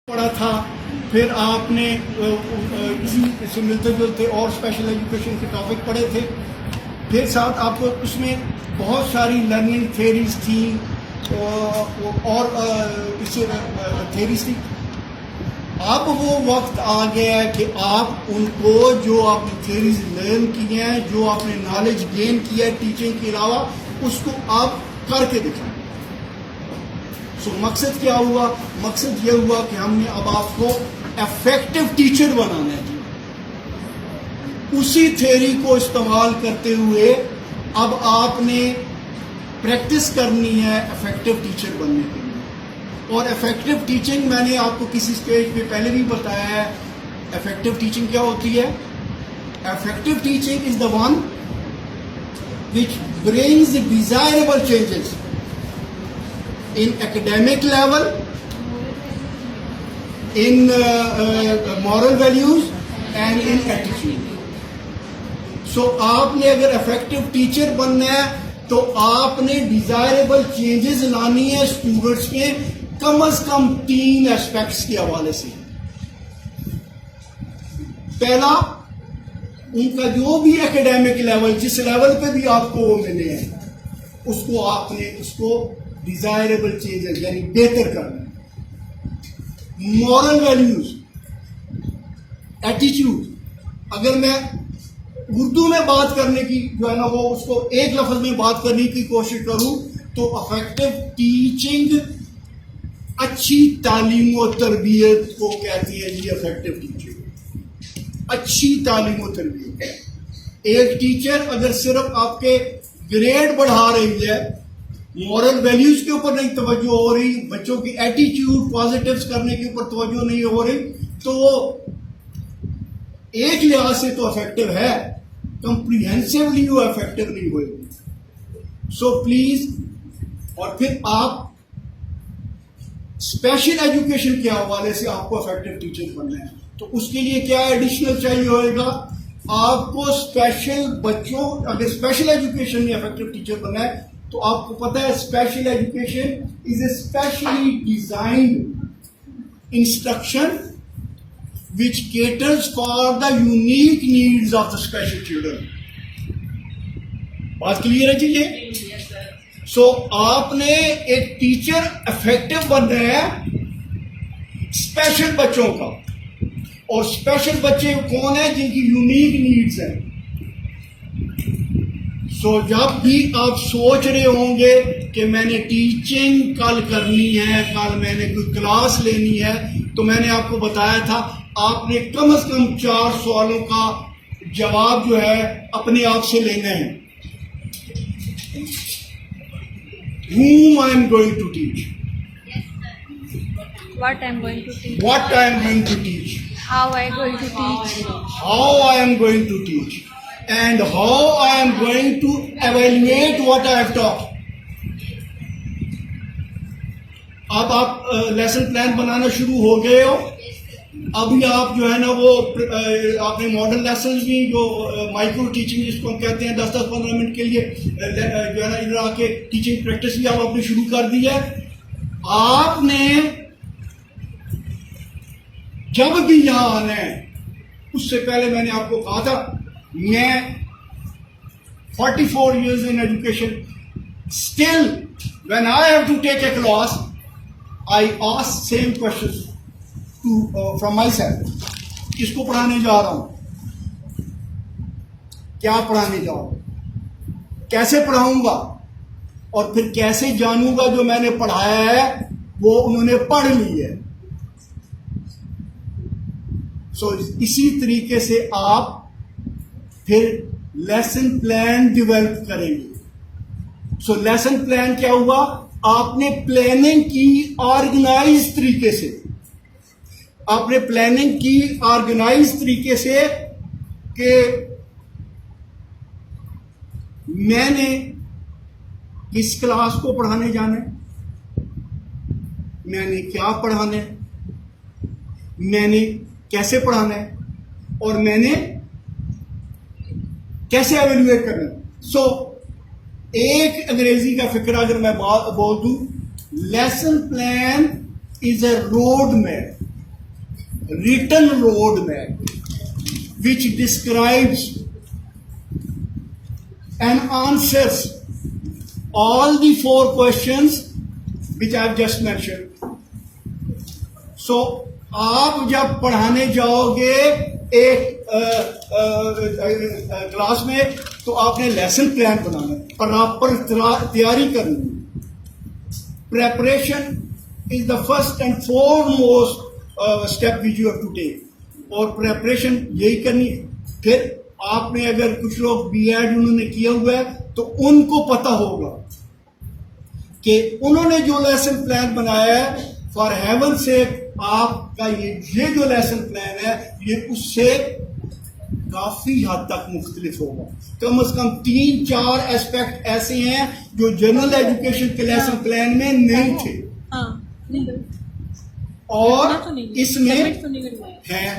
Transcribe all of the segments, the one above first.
पढ़ा था, फिर आपने इसी से मिलते जुलते और स्पेशल एजुकेशन के टॉपिक पढ़े थे, फिर साथ आपको उसमें बहुत सारी लर्निंग थेरीज थी और इससे थेरीज थी। अब वो वक्त आ गया है कि आप उनको जो आपने थेरीज लर्न की हैं, जो आपने नॉलेज गेन किया है टीचिंग के अलावा, उसको आप करके दिखाएं। सो मकसद क्या हुआ? मकसद ये हुआ कि हमने अब आपको इफेक्टिव टीचर बनाना है। उसी थ्योरी को इस्तेमाल करते हुए अब आपने प्रैक्टिस करनी है इफेक्टिव टीचर बनने के लिए। और इफेक्टिव टीचिंग मैंने आपको किसी स्टेज पे पहले भी बताया है। इफेक्टिव टीचिंग क्या होती है? Effective teaching is the one which brings desirable changes in academic level, in moral values and in attitude. So आपने अगर effective teacher बनना है तो आपने desirable changes लानी है स्टूडेंट्स के कम से कम 3 एस्पेक्ट्स के हवाले से। पहला, उनका जो भी एकेडमिक लेवल, जिस लेवल पे भी आपको वो मिले हैं, उसको आपने उसको डिजायरेबल चेंजेस यानी बेहतर करना। मॉरल वैल्यूज, एटीट्यूड, अगर मैं उर्दू में बात करने की जो है ना वो उसको एक लफ्ज में बात करने की कोशिश करूं तो इफेक्टिव टीचिंग अच्छी तालीम और तरबियत को कहती है जी। इफेक्टिव टीचिंग अच्छी तालीम और तरबियत। एक टीचर अगर सिर्फ आपके ग्रेड बढ़ा रही है, मॉरल वैल्यूज के ऊपर नहीं तवज्जो हो रही, बच्चों की एटीट्यूड पॉजिटिव्स करने के ऊपर तवज्जो नहीं हो रही, तो वो एक लिहाज से तो इफेक्टिव है, कंप्रीहेंसिवली वो इफेक्टिव नहीं होगी। सो प्लीज, और फिर आप स्पेशल एजुकेशन के हवाले से आपको इफेक्टिव टीचर बनना है तो उसके लिए क्या एडिशनल चाहिए होगा? आपको स्पेशल बच्चों, अगर स्पेशल एजुकेशन में इफेक्टिव टीचर बनना है तो आपको पता है special education is a specially designed instruction which caters for the unique needs of the special children. बात क्लियर है जी ये? सो आपने एक टीचर इफेक्टिव बन रहे हैं स्पेशल बच्चों का, और स्पेशल बच्चे कौन है? जिनकी यूनिक नीड्स हैं। तो जब भी आप सोच रहे होंगे कि मैंने टीचिंग कल करनी है, कल मैंने कोई क्लास लेनी है, तो मैंने आपको बताया था आपने कम से कम 4 सवालों का जवाब जो है अपने आप से लेना है। Whom I am going to teach? What I am going to teach? What I am going to teach? How I am going to teach? How I am going to teach? And how I am going to evaluate what I have taught. अब आप lesson plan बनाना शुरू हो गए हो। अभी आप जो है ना वो आपने मॉडल लेसन भी जो माइक्रो टीचिंग जिसको हम कहते हैं 10-15 मिनट के लिए जो है ना इधर आके टीचिंग प्रैक्टिस भी आपने शुरू कर दी है। आपने जब भी यहां आना है, उससे पहले मैंने आपको कहा था मैं 44 years in education, still when I have to take a class I ask same questions to from myself। किसको पढ़ाने जा रहा हूं, क्या पढ़ाने जा रहा हूं, कैसे पढ़ाऊंगा, और फिर कैसे जानूंगा जो मैंने पढ़ाया है वो उन्होंने पढ़ ली है। सो इसी तरीके से आप फिर लेसन प्लान डेवलप करेंगे। सो लेसन प्लान क्या हुआ? आपने प्लानिंग की ऑर्गेनाइज तरीके से, आपने प्लानिंग की ऑर्गेनाइज तरीके से कि मैंने किस क्लास को पढ़ाने जाना है, मैंने क्या पढ़ाना है, मैंने कैसे पढ़ाना है, और मैंने कैसे एवेल्युएट करना है। सो एक अंग्रेजी का फिक्र अगर मैं बोल दूं, lesson plan is a road map. written roadmap which describes and answers all the 4 questions which I have just mentioned. So आप जब पढ़ाने जाओगे एक क्लास में तो आपने लेसन प्लान बनाना है, प्रॉपर तैयारी करनी है. Preparation is the first and foremost step which you have to take, और प्रेपरेशन यही करनी है. फिर आपने अगर कुछ लोग बीएड उन्होंने किया हुआ है तो उनको पता होगा कि उन्होंने जो लेसन प्लान बनाया है, फॉर हेवन से आपका ये जो लेसन प्लान है ये उससे काफी हद तक मुख्तलिफ होगा. कम से कम 3-4 एस्पेक्ट ऐसे हैं जो जनरल एजुकेशन के लेसन प्लान में नहीं थे और इसमें है.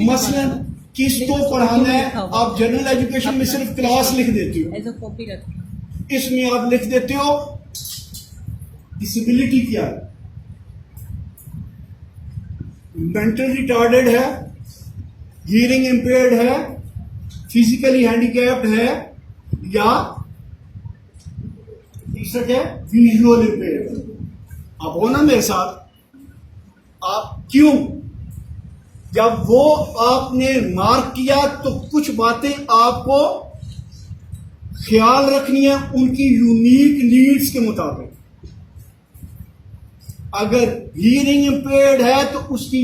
मसलन किसको पढ़ाना है, आप जनरल एजुकेशन में सिर्फ क्लास लिख देते हो, इसमें आप लिख देते हो डिसेबिलिटी क्या है, मेंटल रिटार्डेड है, हियरिंग इम्पेयर्ड है, फिजिकली हैंडीकैप्ड है, या तीसरा क्या है, विजुअल इम्पेयर्ड है. आप हो ना मेरे साथ. आप क्यों, जब वो आपने मार्क किया तो कुछ बातें आपको ख्याल रखनी है उनकी यूनिक नीड्स के मुताबिक. अगर हियरिंग इम्पेयर्ड है तो उसकी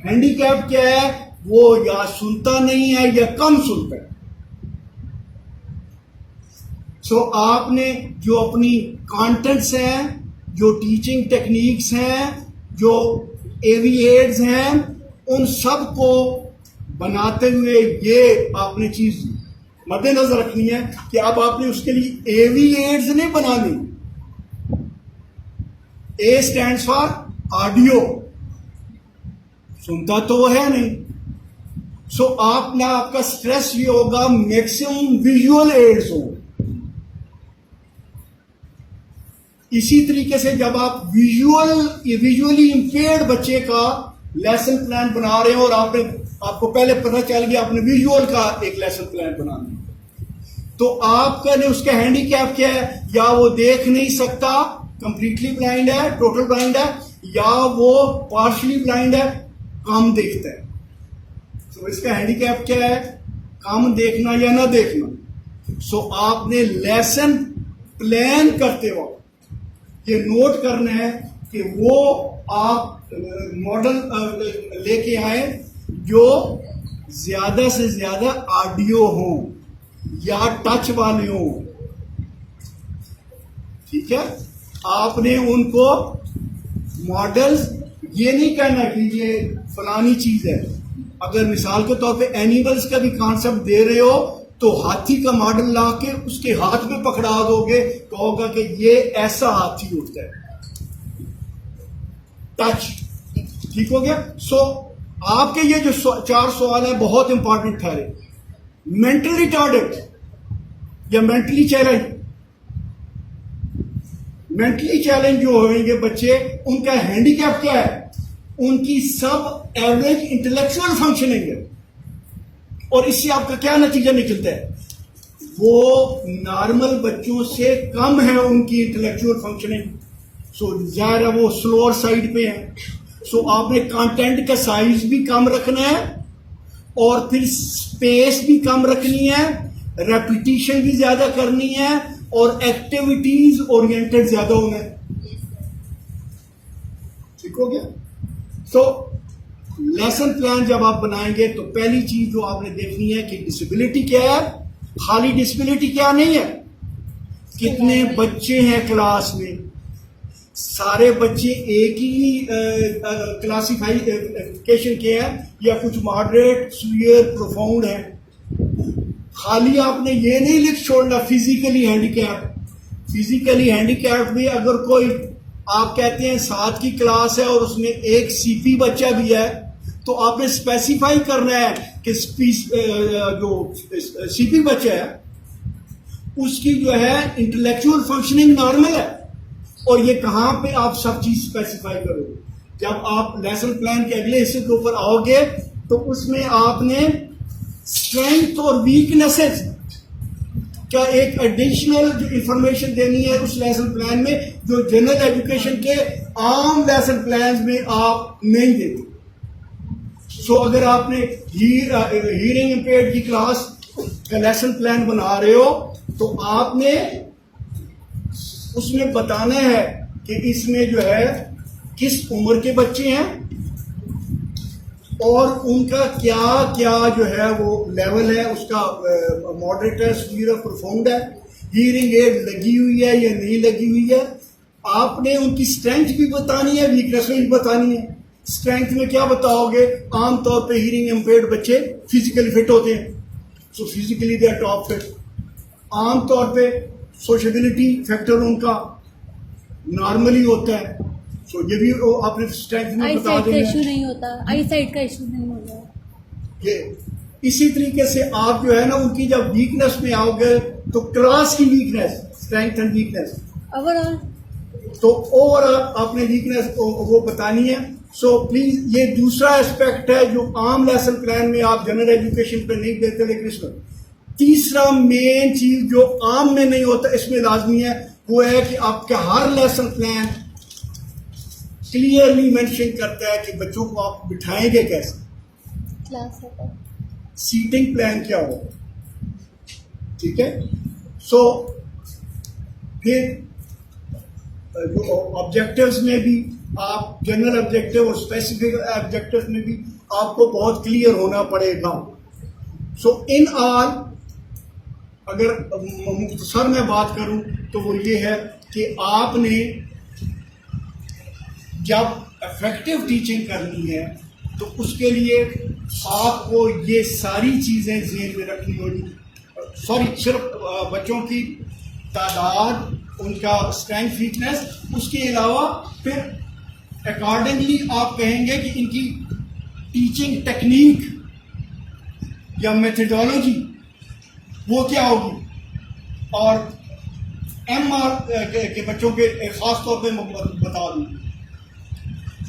हैंडीकैप क्या है, वो या सुनता नहीं है या कम सुनता है. सो आपने जो अपनी कंटेंट्स हैं, जो टीचिंग टेक्निक्स हैं, जो एवी एड्स हैं, उन सब को बनाते हुए ये आपने चीज मद्देनजर रखनी है कि अब आपने उसके लिए एवी एड्स नहीं बनानी. ए स्टैंड्स फॉर ऑडियो, सुनता तो वो है नहीं. सो आपका स्ट्रेस ये होगा मैक्सिमम विजुअल एड्स हो. इसी तरीके से जब आप विजुअली इंपेयर्ड बच्चे का लेसन प्लान बना रहे हो और आपको पहले पता चल गया आपने विजुअल का एक लेसन प्लान बनाना है, तो आपका ने उसका हैंडीकैप क्या है, या वो देख नहीं सकता, कंप्लीटली ब्लाइंड है, टोटल ब्लाइंड है, या वो पार्शली ब्लाइंड है, कम देखता है. तो इसका हैंडीकैप क्या है, कम देखना या ना देखना. सो आपने लेसन प्लान करते वक्त ये नोट करना है कि वो आप मॉडल लेके आए जो ज्यादा से ज्यादा ऑडियो हो या टच वाले हो. ठीक है, आपने उनको मॉडल्स ये नहीं कहना कि ये फलानी चीज है. अगर मिसाल के तौर पे एनिमल्स का भी कॉन्सेप्ट दे रहे हो तो हाथी का मॉडल ला के उसके हाथ में पकड़ा दोगे, कहोगा कि ये ऐसा हाथी होता है, टच. ठीक हो गया. सो आपके ये जो 4 सवाल है बहुत इंपॉर्टेंट ठहरे. मेंटल रिटार्डेड या मेंटली चैलेंज. मेंटली चैलेंज जो होंगे बच्चे, उनका हैंडीकैप क्या है, उनकी सब एवरेज इंटेलेक्चुअल फंक्शनिंग है. और इससे आपका क्या नतीजा निकलता है, वो नॉर्मल बच्चों से कम है उनकी इंटेलेक्चुअल फंक्शनिंग. सो जाहिर है वो स्लोअर साइड पे है. सो आपने कंटेंट का साइज भी कम रखना है और फिर स्पेस भी कम रखनी है, रेपिटेशन भी ज्यादा करनी है और एक्टिविटीज ओरिएंटेड ज्यादा होना है. ठीक हो गया. सो लेसन प्लान जब आप बनाएंगे तो पहली चीज जो आपने देखनी है कि डिसेबिलिटी क्या है. खाली डिसेबिलिटी क्या नहीं है, कितने बच्चे हैं क्लास में. सारे बच्चे एक ही क्लासिफिकेशन के हैं या कुछ मॉडरेट, सीवियर, प्रोफाउंड है. खाली आपने ये नहीं लिख छोड़ना फिजिकली हैंडीकैप. फिजिकली हैंडीकैप भी अगर कोई आप कहते हैं 7 की क्लास है और उसमें एक सीपी बच्चा भी है, तो आपने स्पेसिफाई करना है कि जो सीपी बच्चा है उसकी जो है इंटेलेक्चुअल फंक्शनिंग नॉर्मल है. और ये कहां पे आप सब चीज स्पेसिफाई करोगे. जब आप लेसन प्लान के अगले हिस्से के ऊपर आओगे तो उसमें आपने स्ट्रेंथ और वीकनेसेस क्या एक एडिशनल जो इंफॉर्मेशन देनी है उस लेसन प्लान में, जो जनरल एजुकेशन के आम लेसन प्लान में आप नहीं देते। सो अगर आपने हीयरिंग इम्पेयर्ड की क्लास का लेसन प्लान बना रहे हो तो आपने उसमें बताना है कि इसमें जो है किस उम्र के बच्चे हैं और उनका क्या क्या जो है वो लेवल है, उसका मॉडरेट है, सीवियर, प्रोफाउंड है, हीयरिंग एड लगी हुई है या नहीं लगी हुई है। आपने उनकी स्ट्रेंथ भी बतानी है, वीकनेस भी बतानी है। स्ट्रेंथ में क्या बताओगे, आमतौर पे हीयरिंग इम्पेयर्ड बच्चे फिजिकली फिट होते हैं, so physically they are top fit. आमतौर पे सोशबिलिटी फैक्टर उनका नॉर्मली होता है, सो ये भी आपने स्ट्रेंथ में बता आईसाइट का देना इशू है। नहीं होता, आईसाइट का इशू नहीं होता। ये इसी तरीके से आप जो है ना उनकी जब वीकनेस में आओगे तो क्लास की weakness, strength and weakness, overall तो ओवरऑल आपने वीकनेस वो बतानी है। सो प्लीज ये दूसरा एस्पेक्ट है जो आम लेसन प्लान में आप जनरल एजुकेशन पे नहीं देते, लेकिन इसमें तीसरा मेन चीज जो आम में नहीं होता इसमें लाजमी है, वो है कि आपका हर लेसन प्लान क्लियरली मेंशन करता है कि बच्चों को आप बिठाएंगे कैसे, क्लास होता है। सीटिंग प्लान क्या हो, ठीक है। सो फिर जो ऑब्जेक्टिव्स में भी आप जनरल ऑब्जेक्टिव और स्पेसिफिक ऑब्जेक्टिव्स में भी आपको बहुत क्लियर होना पड़ेगा। सो इन ऑल अगर मुख्तसर में बात करूं तो वो ये है कि आपने जब इफेक्टिव टीचिंग करनी है तो उसके लिए आपको ये सारी चीज़ें ज़हन में रखनी होगी। सिर्फ बच्चों की तादाद, उनका स्ट्रेंथ, वीकनेस, उसके अलावा फिर अकॉर्डिंगली आप कहेंगे कि इनकी टीचिंग टेक्निक या मेथडोलॉजी वो क्या होगी। और MR के बच्चों के खास तौर पे बता दूं,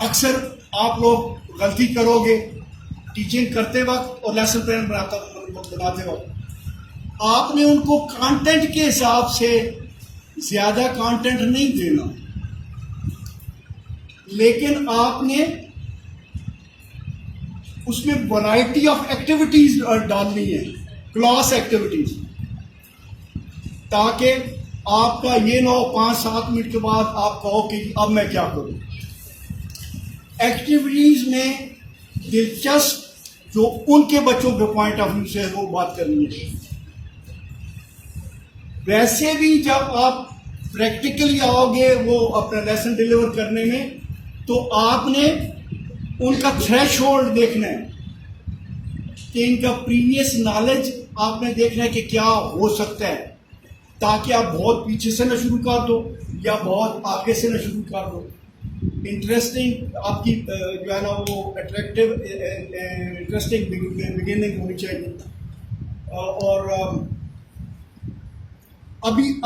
अक्सर आप लोग गलती करोगे टीचिंग करते वक्त और लेसन प्लान बनाते वक्त, आपने उनको कंटेंट के हिसाब से ज्यादा कंटेंट नहीं देना, लेकिन आपने उसमें वैरायटी ऑफ एक्टिविटीज डालनी है, क्लास एक्टिविटीज, ताकि आपका ये ना हो 5-7 मिनट के बाद आप कहो कि अब मैं क्या करूं। एक्टिविटीज में दिलचस्प जो उनके बच्चों के पॉइंट ऑफ व्यू से वो बात करनी है। वैसे भी जब आप प्रैक्टिकली आओगे वो अपना लेसन डिलीवर करने में, तो आपने उनका थ्रेशोल्ड देखना है कि इनका प्रीवियस नॉलेज आपने देखना है कि क्या हो सकता है, ताकि आप बहुत पीछे से ना शुरू कर दो या बहुत आगे से ना शुरू कर दो। इंटरेस्टिंग आपकी जो है ना वो अट्रैक्टिव इंटरेस्टिंग बिगिनिंग होनी चाहिए। और अभी